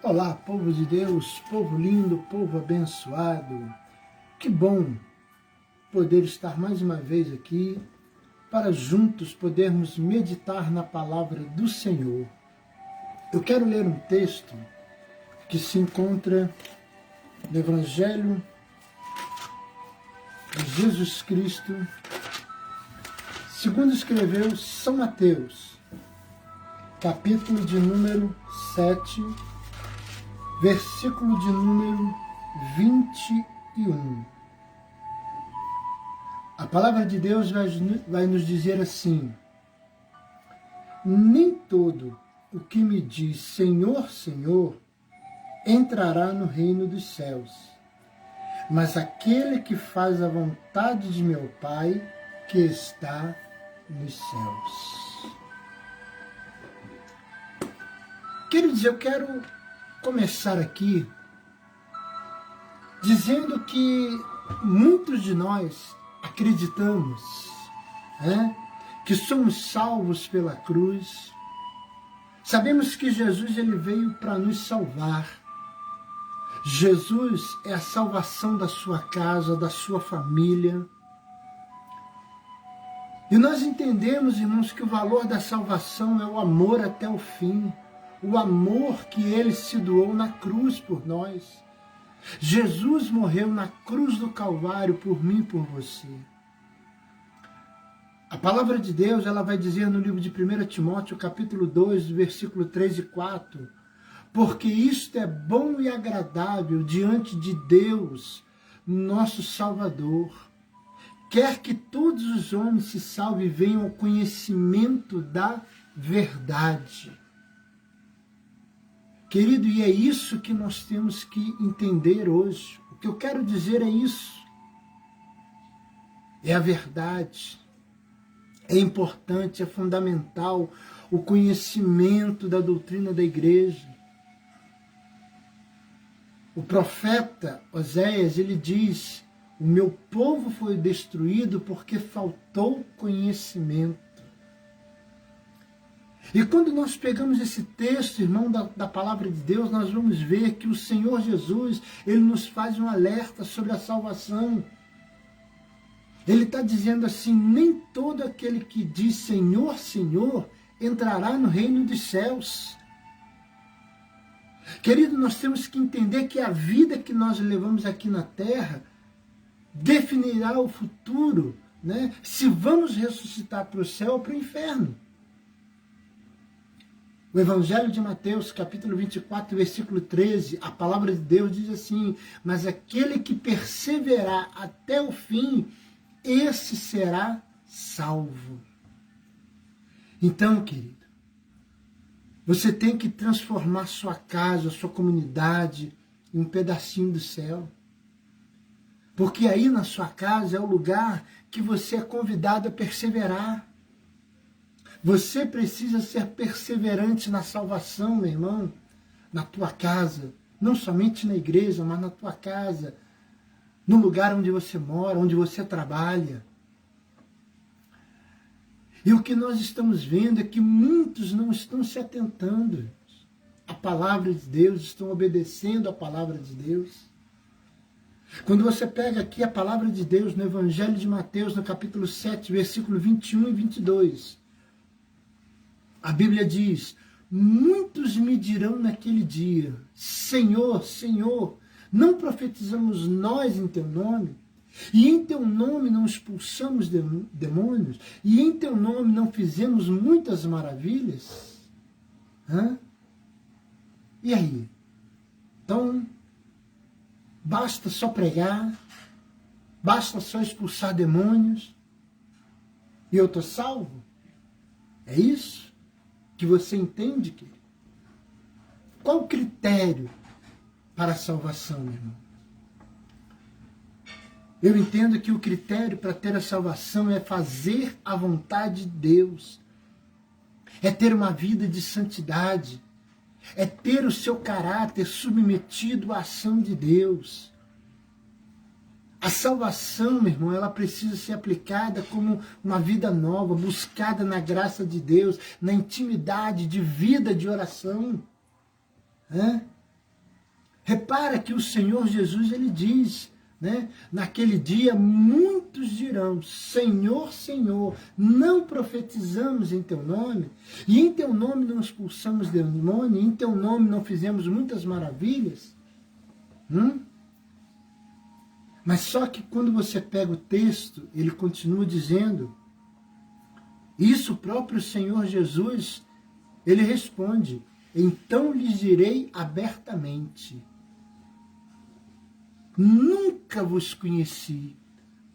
Olá, povo de Deus, povo lindo, povo abençoado. Que bom poder estar mais uma vez aqui para juntos podermos meditar na palavra do Senhor. Eu quero ler um texto que se encontra no Evangelho de Jesus Cristo, segundo escreveu São Mateus, capítulo de número 7, versículo de número 21. A palavra de Deus vai nos dizer assim: nem todo o que me diz Senhor, Senhor, entrará no reino dos céus, mas aquele que faz a vontade de meu Pai que está nos céus. Queridos, eu quero começar aqui dizendo que muitos de nós acreditamos, que somos salvos pela cruz. Sabemos que Jesus ele veio para nos salvar. Jesus é a salvação da sua casa, da sua família. E nós entendemos, irmãos, que o valor da salvação é o amor até o fim. O amor que ele se doou na cruz por nós. Jesus morreu na cruz do Calvário por mim e por você. A palavra de Deus ela vai dizer no livro de 1 Timóteo, capítulo 2, versículo 3 e 4, porque isto é bom e agradável diante de Deus, nosso Salvador. Quer que todos os homens se salvem e venham ao conhecimento da verdade. Querido, e é isso que nós temos que entender hoje. O que eu quero dizer é isso. É a verdade. É importante, é fundamental o conhecimento da doutrina da igreja. O profeta Oséias, ele diz: o meu povo foi destruído porque faltou conhecimento. E quando nós pegamos esse texto, irmão, da palavra de Deus, nós vamos ver que o Senhor Jesus, ele nos faz um alerta sobre a salvação. Ele está dizendo assim: nem todo aquele que diz Senhor, Senhor, entrará no reino dos céus. Querido, nós temos que entender que a vida que nós levamos aqui na terra definirá o futuro, se vamos ressuscitar para o céu ou para o inferno. O Evangelho de Mateus, capítulo 24, versículo 13, a palavra de Deus diz assim: mas aquele que perseverar até o fim, esse será salvo. Então, querido, você tem que transformar sua casa, sua comunidade em um pedacinho do céu. Porque aí na sua casa é o lugar que você é convidado a perseverar. Você precisa ser perseverante na salvação, meu irmão, na tua casa, não somente na igreja, mas na tua casa, no lugar onde você mora, onde você trabalha. E o que nós estamos vendo é que muitos não estão se atentando à palavra de Deus, estão obedecendo à palavra de Deus. Quando você pega aqui a palavra de Deus no Evangelho de Mateus, no capítulo 7, versículo 21 e 22, a Bíblia diz: muitos me dirão naquele dia, Senhor, Senhor, não profetizamos nós em teu nome? E em teu nome não expulsamos demônios? E em teu nome não fizemos muitas maravilhas? E aí? Então, basta só pregar? Basta só expulsar demônios? E eu estou salvo? É isso que você entende, querido? Qual o critério para a salvação, meu irmão? Eu entendo que o critério para ter a salvação é fazer a vontade de Deus, é ter uma vida de santidade, é ter o seu caráter submetido à ação de Deus. A salvação, meu irmão, ela precisa ser aplicada como uma vida nova, buscada na graça de Deus, na intimidade de vida de oração. Repara que o Senhor Jesus, ele diz, né? Naquele dia muitos dirão, Senhor, Senhor, não profetizamos em teu nome? E em teu nome não expulsamos demônio? E em teu nome não fizemos muitas maravilhas? Mas só que quando você pega o texto, ele continua dizendo, isso o próprio Senhor Jesus, ele responde, então lhes direi abertamente, nunca vos conheci,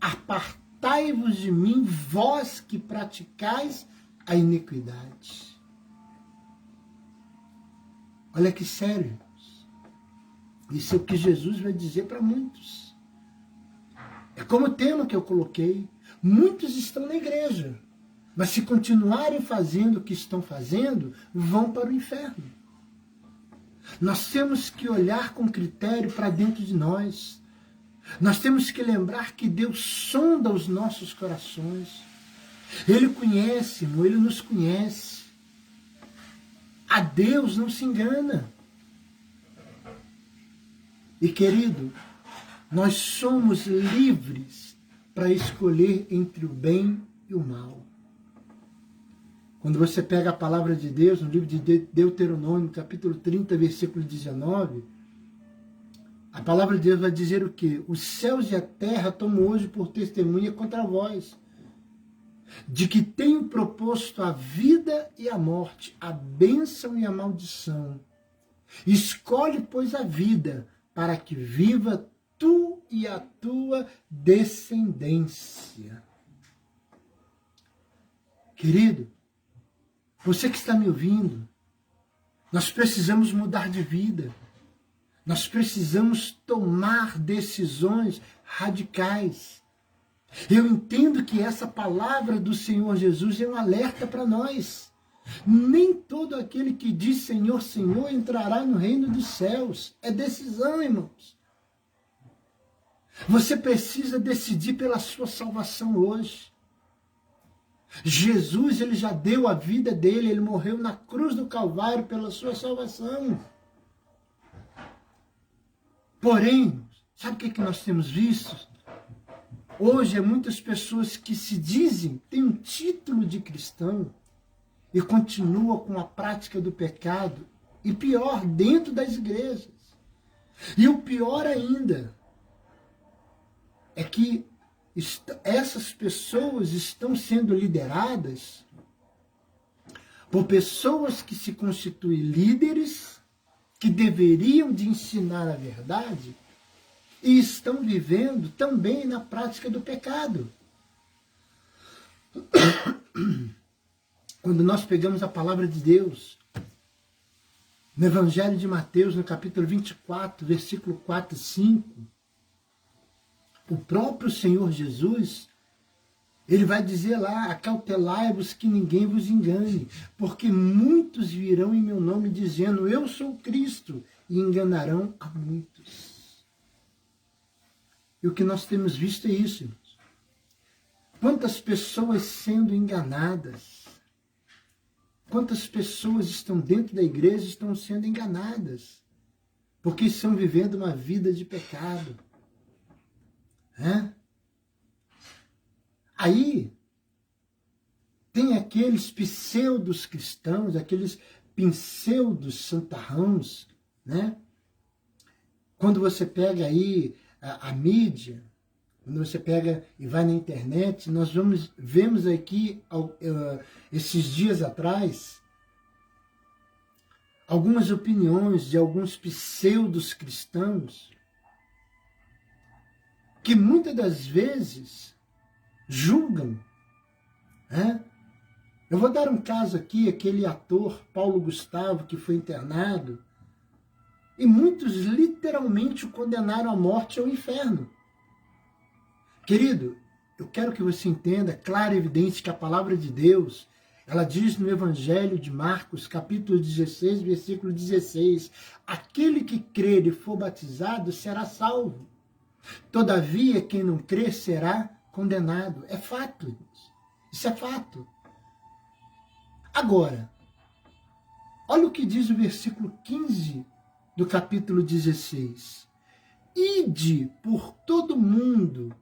apartai-vos de mim, vós que praticais a iniquidade. Olha que sério. Isso é o que Jesus vai dizer para muitos. É como o tema que eu coloquei. Muitos estão na igreja, mas se continuarem fazendo o que estão fazendo, vão para o inferno. Nós temos que olhar com critério para dentro de nós. Nós temos que lembrar que Deus sonda os nossos corações. Ele conhece, Ele nos conhece. A Deus não se engana. E querido, nós somos livres para escolher entre o bem e o mal. Quando você pega a palavra de Deus, no livro de Deuteronômio, capítulo 30, versículo 19, a palavra de Deus vai dizer o quê? Os céus e a terra tomam hoje por testemunha contra vós, de que tenho proposto a vida e a morte, a bênção e a maldição. Escolhe, pois, a vida, para que viva tu e a tua descendência. Querido, você que está me ouvindo, nós precisamos mudar de vida. Nós precisamos tomar decisões radicais. Eu entendo que essa palavra do Senhor Jesus é um alerta para nós. Nem todo aquele que diz Senhor, Senhor entrará no reino dos céus. É decisão, irmãos. Você precisa decidir pela sua salvação hoje. Jesus, ele já deu a vida dele, ele morreu na cruz do Calvário pela sua salvação. Porém, sabe o que nós temos visto? Hoje, muitas pessoas que se dizem, têm um título de cristão e continuam com a prática do pecado, e pior, dentro das igrejas. E o pior ainda é que essas pessoas estão sendo lideradas por pessoas que se constituem líderes, que deveriam de ensinar a verdade, e estão vivendo também na prática do pecado. Quando nós pegamos a palavra de Deus, no Evangelho de Mateus, no capítulo 24, versículo 4 e 5, o próprio Senhor Jesus, ele vai dizer lá, acautelai-vos que ninguém vos engane, porque muitos virão em meu nome dizendo, eu sou Cristo, e enganarão a muitos. E o que nós temos visto é isso, irmãos. Quantas pessoas sendo enganadas, quantas pessoas estão dentro da igreja e estão sendo enganadas, porque estão vivendo uma vida de pecado. Aí, tem aqueles pseudos cristãos, aqueles pseudos santarrãos, né? Quando você pega aí a mídia, quando você pega e vai na internet, nós vemos aqui, esses dias atrás, algumas opiniões de alguns pseudos cristãos, que muitas das vezes julgam. Eu vou dar um caso aqui, aquele ator Paulo Gustavo, que foi internado, e muitos literalmente o condenaram à morte e ao inferno. Querido, eu quero que você entenda, claro e evidente, que a palavra de Deus, ela diz no Evangelho de Marcos, capítulo 16, versículo 16, aquele que crer e for batizado será salvo. Todavia, quem não crer será condenado. É fato, irmãos. Isso é fato. Agora, olha o que diz o versículo 15 do capítulo 16. Ide por todo mundo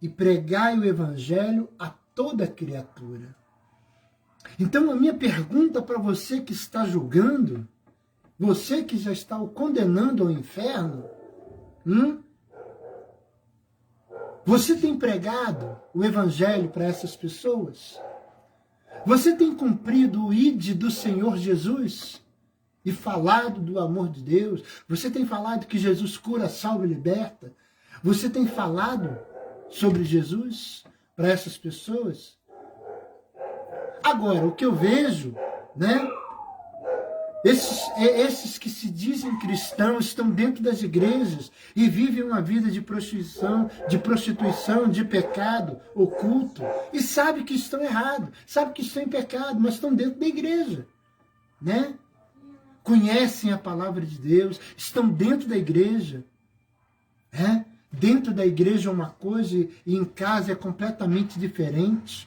e pregai o evangelho a toda criatura. Então a minha pergunta para você que está julgando, você que já está o condenando ao inferno, você tem pregado o evangelho para essas pessoas? Você tem cumprido o ide do Senhor Jesus e falado do amor de Deus? Você tem falado que Jesus cura, salva e liberta? Você tem falado sobre Jesus para essas pessoas? Agora, o que eu vejo, né? Esses que se dizem cristãos estão dentro das igrejas e vivem uma vida de prostituição, de pecado oculto, e sabem que estão errados, sabem que estão em pecado, mas estão dentro da igreja, né? Conhecem a palavra de Deus, estão dentro da igreja, né? Dentro da igreja é uma coisa e em casa é completamente diferente.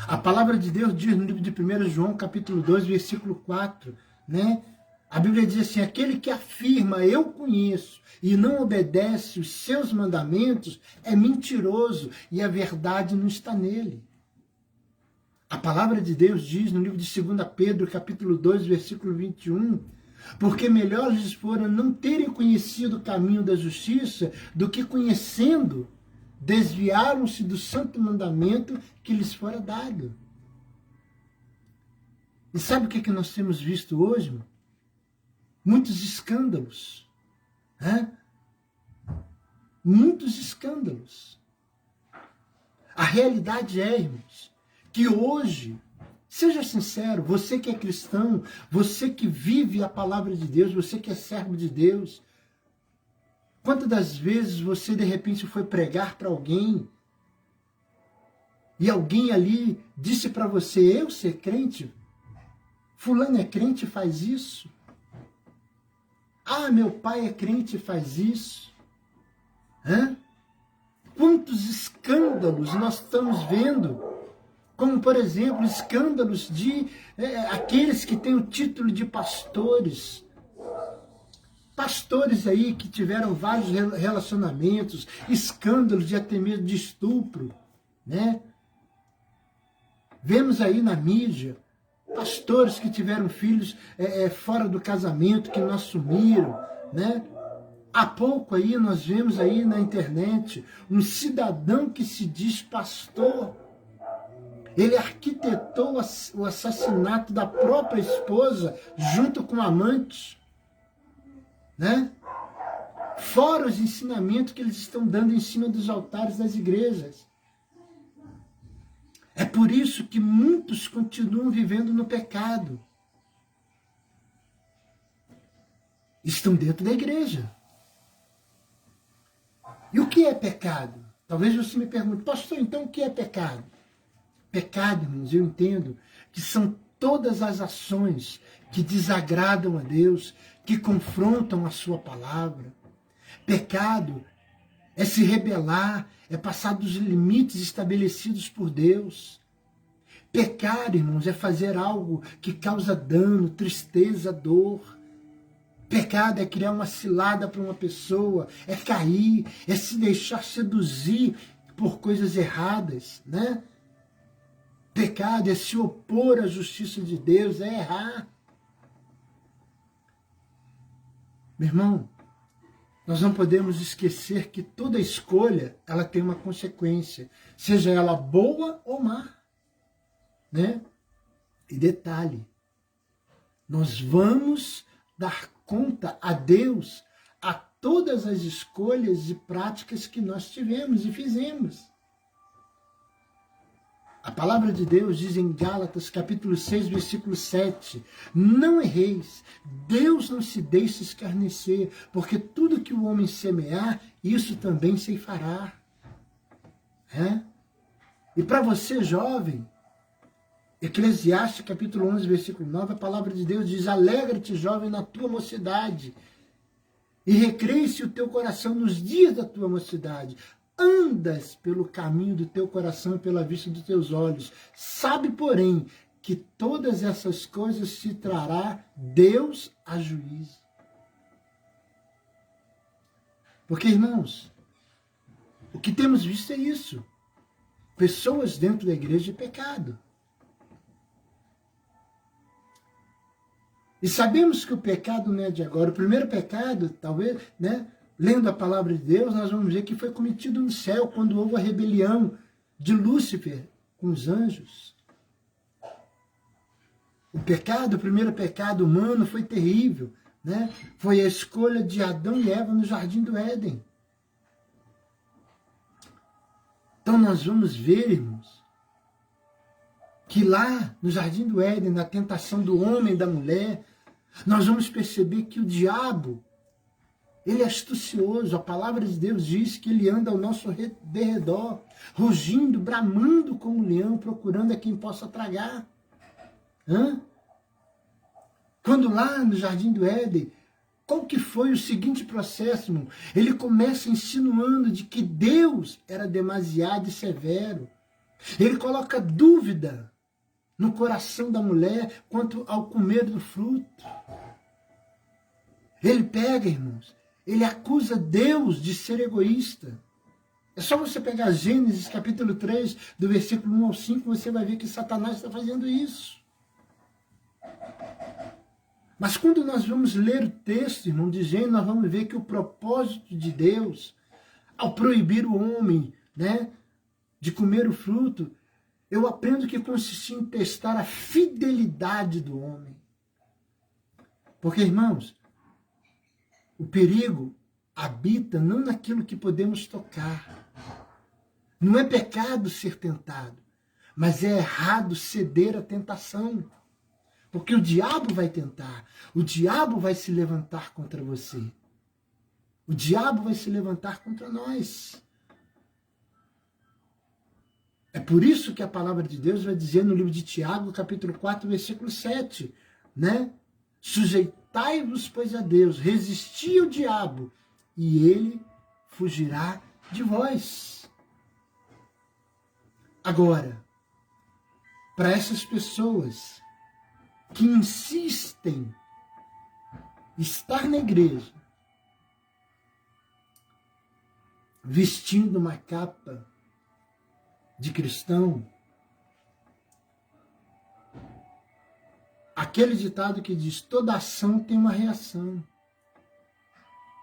A palavra de Deus diz no livro de 1 João, capítulo 2, versículo 4, né? A Bíblia diz assim: aquele que afirma eu conheço e não obedece os seus mandamentos é mentiroso e a verdade não está nele. A palavra de Deus diz no livro de 2 Pedro, capítulo 2, versículo 21, porque melhor lhes fora não terem conhecido o caminho da justiça do que conhecendo, desviaram-se do santo mandamento que lhes fora dado. E sabe o que nós temos visto hoje, irmão? Muitos escândalos. Né? Muitos escândalos. A realidade é, irmãos, que hoje, seja sincero, você que é cristão, você que vive a palavra de Deus, você que é servo de Deus, quantas das vezes você de repente foi pregar para alguém e alguém ali disse para você: eu ser crente? Fulano é crente e faz isso? Ah, meu pai é crente e faz isso? Hã? Quantos escândalos nós estamos vendo? Como, por exemplo, escândalos de aqueles que têm o título de pastores. Pastores aí que tiveram vários relacionamentos, escândalos de até mesmo de estupro, né? Vemos aí na mídia pastores que tiveram filhos fora do casamento, que não assumiram, né? Há pouco aí nós vemos aí na internet um cidadão que se diz pastor. Ele arquitetou o assassinato da própria esposa junto com amantes, né? Fora os ensinamentos que eles estão dando em cima dos altares das igrejas. É por isso que muitos continuam vivendo no pecado. Estão dentro da igreja. E o que é pecado? Talvez você me pergunte: pastor, então o que é pecado? Pecado, irmãos, eu entendo que são todas as ações que desagradam a Deus, que confrontam a sua palavra. Pecado é se rebelar, é passar dos limites estabelecidos por Deus. Pecar, irmãos, é fazer algo que causa dano, tristeza, dor. Pecado é criar uma cilada para uma pessoa, é cair, é se deixar seduzir por coisas erradas, né? Pecado é se opor à justiça de Deus, é errar. Meu irmão, nós não podemos esquecer que toda escolha, ela tem uma consequência, seja ela boa ou má, né? E detalhe, nós vamos dar conta a Deus a todas as escolhas e práticas que nós tivemos e fizemos. A palavra de Deus diz em Gálatas, capítulo 6, versículo 7, não erreis, Deus não se deixa escarnecer, porque tudo que o homem semear, isso também ceifará. E para você, jovem, Eclesiastes, capítulo 11, versículo 9, a palavra de Deus diz: alegra-te, jovem, na tua mocidade, e recreie-se o teu coração nos dias da tua mocidade. Andas pelo caminho do teu coração e pela vista dos teus olhos. Sabe, porém, que todas essas coisas se trará Deus a juízo. Porque, irmãos, o que temos visto é isso. Pessoas dentro da igreja de pecado. E sabemos que o pecado não é de agora. O primeiro pecado, talvez, né, lendo a palavra de Deus, nós vamos ver que foi cometido no céu, quando houve a rebelião de Lúcifer com os anjos. O pecado, o primeiro pecado humano foi terrível, né? Foi a escolha de Adão e Eva no jardim do Éden. Então nós vamos ver, irmãos, que lá no jardim do Éden, na tentação do homem e da mulher, nós vamos perceber que o diabo, ele é astucioso. A palavra de Deus diz que ele anda ao nosso derredor, rugindo, bramando como um leão, procurando a quem possa tragar. Quando lá no jardim do Éden, qual que foi o seguinte processo, irmão? Ele começa insinuando de que Deus era demasiado severo. Ele coloca dúvida no coração da mulher quanto ao comer do fruto. Ele pega, irmãos, ele acusa Deus de ser egoísta. É só você pegar Gênesis capítulo 3, do versículo 1 ao 5, você vai ver que Satanás está fazendo isso. Mas quando nós vamos ler o texto, irmão, de Gênesis, nós vamos ver que o propósito de Deus, ao proibir o homem, né, de comer o fruto, eu aprendo que consistia em testar a fidelidade do homem. Porque, irmãos, o perigo habita não naquilo que podemos tocar. Não é pecado ser tentado, mas é errado ceder à tentação. Porque o diabo vai tentar, o diabo vai se levantar contra você. O diabo vai se levantar contra nós. É por isso que a palavra de Deus vai dizer no livro de Tiago, capítulo 4, versículo 7, né? Sujeitai-vos, pois, a Deus, resisti ao diabo, e ele fugirá de vós. Agora, para essas pessoas que insistem em estar na igreja, vestindo uma capa de cristão, aquele ditado que diz: toda ação tem uma reação.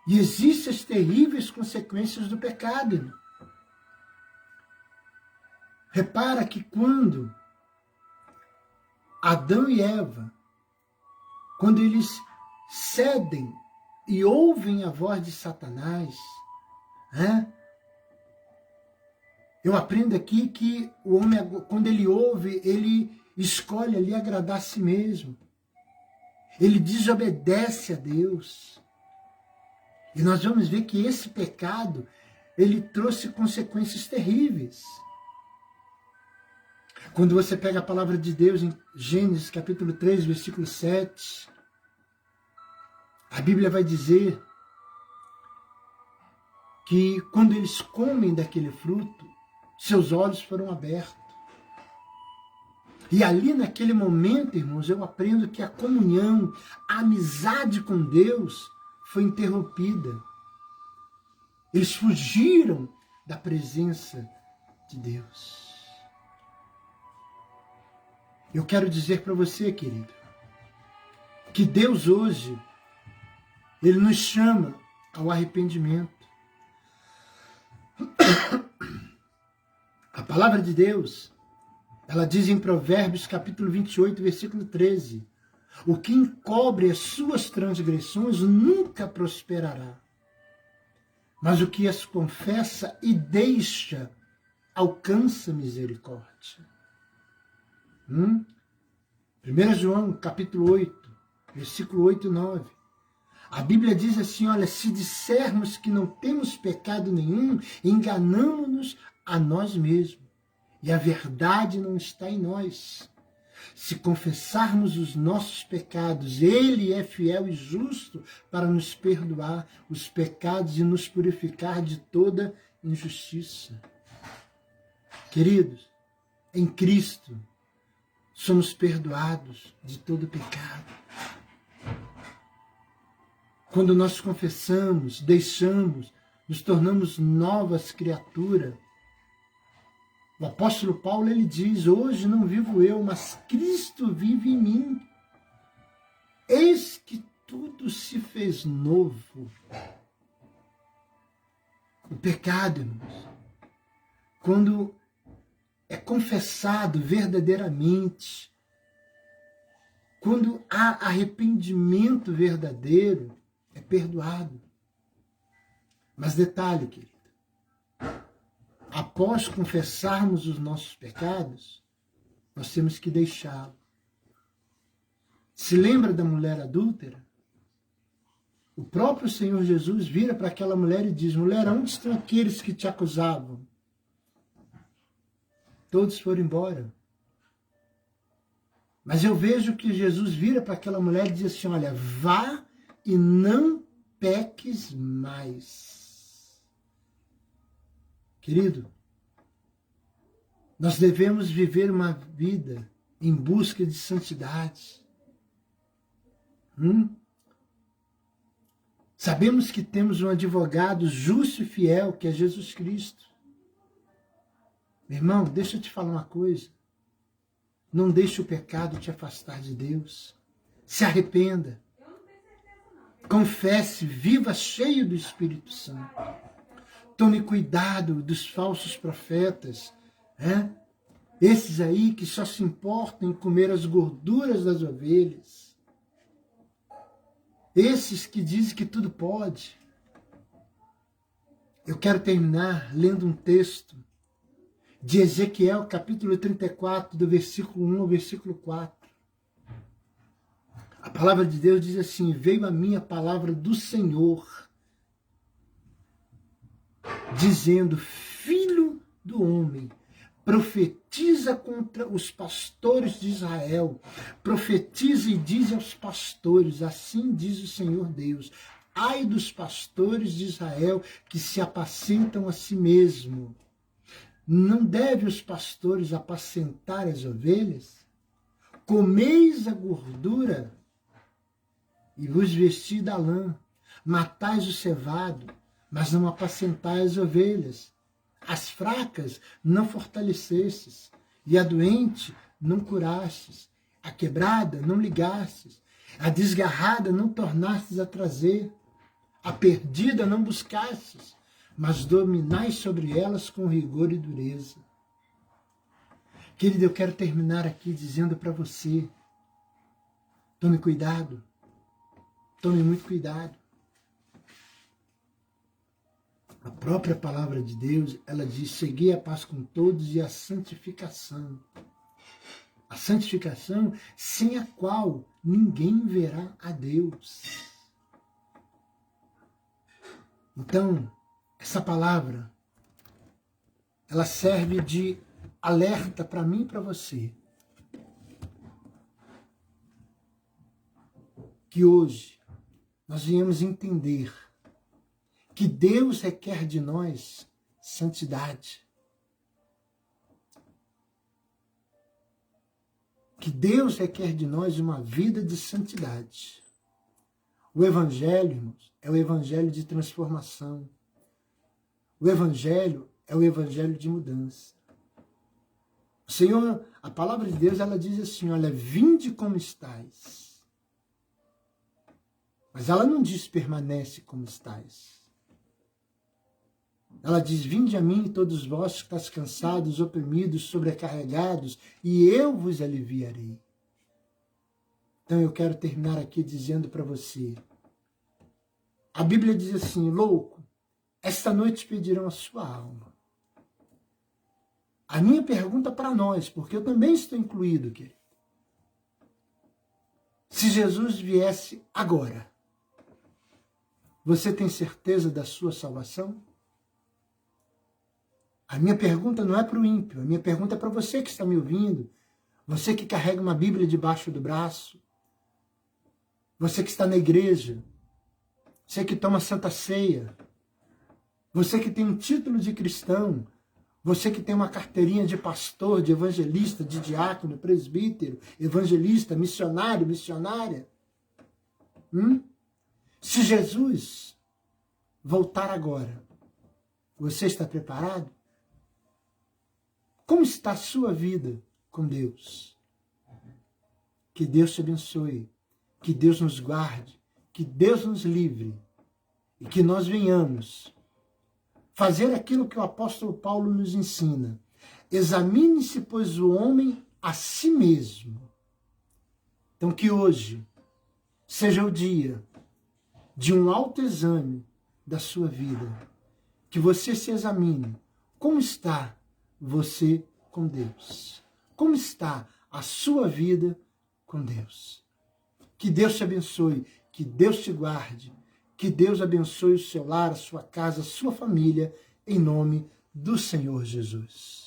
E existem as terríveis consequências do pecado. Repara que quando Adão e Eva, quando eles cedem e ouvem a voz de Satanás, eu aprendo aqui que o homem, quando ele ouve, ele escolhe ali agradar a si mesmo. Ele desobedece a Deus. E nós vamos ver que esse pecado, ele trouxe consequências terríveis. Quando você pega a palavra de Deus em Gênesis capítulo 3, versículo 7, a Bíblia vai dizer que quando eles comem daquele fruto, seus olhos foram abertos. E ali naquele momento, irmãos, eu aprendo que a comunhão, a amizade com Deus foi interrompida. Eles fugiram da presença de Deus. Eu quero dizer para você, querido, que Deus hoje, Ele nos chama ao arrependimento. A palavra de Deus, ela diz em Provérbios capítulo 28, versículo 13, o que encobre as suas transgressões nunca prosperará, mas o que as confessa e deixa alcança misericórdia. 1 João capítulo 8, versículo 8 e 9. A Bíblia diz assim, olha, se dissermos que não temos pecado nenhum, enganamo-nos a nós mesmos, e a verdade não está em nós. Se confessarmos os nossos pecados, Ele é fiel e justo para nos perdoar os pecados e nos purificar de toda injustiça. Queridos, em Cristo, somos perdoados de todo pecado. Quando nós confessamos, deixamos nos tornamos novas criaturas. O apóstolo Paulo, ele diz, hoje não vivo eu, mas Cristo vive em mim. Eis que tudo se fez novo. O pecado, irmãos, quando é confessado verdadeiramente, quando há arrependimento verdadeiro, é perdoado. Mas detalhe, querido, após confessarmos os nossos pecados, nós temos que deixá-lo. Se lembra da mulher adúltera? O próprio Senhor Jesus vira para aquela mulher e diz, mulher, onde estão aqueles que te acusavam? Todos foram embora. Mas eu vejo que Jesus vira para aquela mulher e diz assim, olha, vá e não peques mais. Querido, nós devemos viver uma vida em busca de santidade. Sabemos que temos um advogado justo e fiel, que é Jesus Cristo. Meu irmão, deixa eu te falar uma coisa. Não deixe o pecado te afastar de Deus. Se arrependa. Confesse, viva cheio do Espírito Santo. Tome cuidado dos falsos profetas. Esses aí que só se importam em comer as gorduras das ovelhas. Esses que dizem que tudo pode. Eu quero terminar lendo um texto de Ezequiel, capítulo 34, do versículo 1 ao versículo 4. A palavra de Deus diz assim, veio a mim a palavra do Senhor, dizendo, filho do homem, profetiza contra os pastores de Israel, profetiza e diz aos pastores, assim diz o Senhor Deus, ai dos pastores de Israel que se apacentam a si mesmo. Não devem os pastores apacentar as ovelhas? Comeis a gordura e vos vestis da lã, matais o cevado, mas não apacentais as ovelhas. As fracas não fortalecestes, e a doente não curastes, a quebrada não ligastes, a desgarrada não tornastes a trazer, a perdida não buscastes, mas dominais sobre elas com rigor e dureza. Querido, eu quero terminar aqui dizendo para você, tome cuidado, tome muito cuidado. A própria palavra de Deus, ela diz, segui a paz com todos e a santificação. A santificação sem a qual ninguém verá a Deus. Então, essa palavra, ela serve de alerta para mim e para você. Que hoje nós viemos entender que Deus requer de nós santidade. Que Deus requer de nós uma vida de santidade. O Evangelho, irmãos, é o Evangelho de transformação. O Evangelho é o Evangelho de mudança. O Senhor, a palavra de Deus, ela diz assim, olha, vinde como estais. Mas ela não diz permanece como estais. Ela diz, vinde a mim todos vós que estáis cansados, oprimidos, sobrecarregados, e eu vos aliviarei. Então eu quero terminar aqui dizendo para você, a Bíblia diz assim, louco, esta noite pedirão a sua alma. A minha pergunta para nós, porque eu também estou incluído, querido. Se Jesus viesse agora, você tem certeza da sua salvação? A minha pergunta não é para o ímpio, a minha pergunta é para você que está me ouvindo, você que carrega uma Bíblia debaixo do braço, você que está na igreja, você que toma Santa Ceia, você que tem um título de cristão, você que tem uma carteirinha de pastor, de evangelista, de diácono, presbítero, evangelista, missionário, missionária. Se Jesus voltar agora, Você está preparado? Como está a sua vida com Deus? Que Deus te abençoe, que Deus nos guarde, que Deus nos livre e que nós venhamos fazer aquilo que o apóstolo Paulo nos ensina. Examine-se, pois, o homem a si mesmo. Então, que hoje seja o dia de um autoexame da sua vida. Que você se examine. Como está você com Deus? Como está a sua vida com Deus? Que Deus te abençoe, que Deus te guarde, que Deus abençoe o seu lar, a sua casa, a sua família, em nome do Senhor Jesus.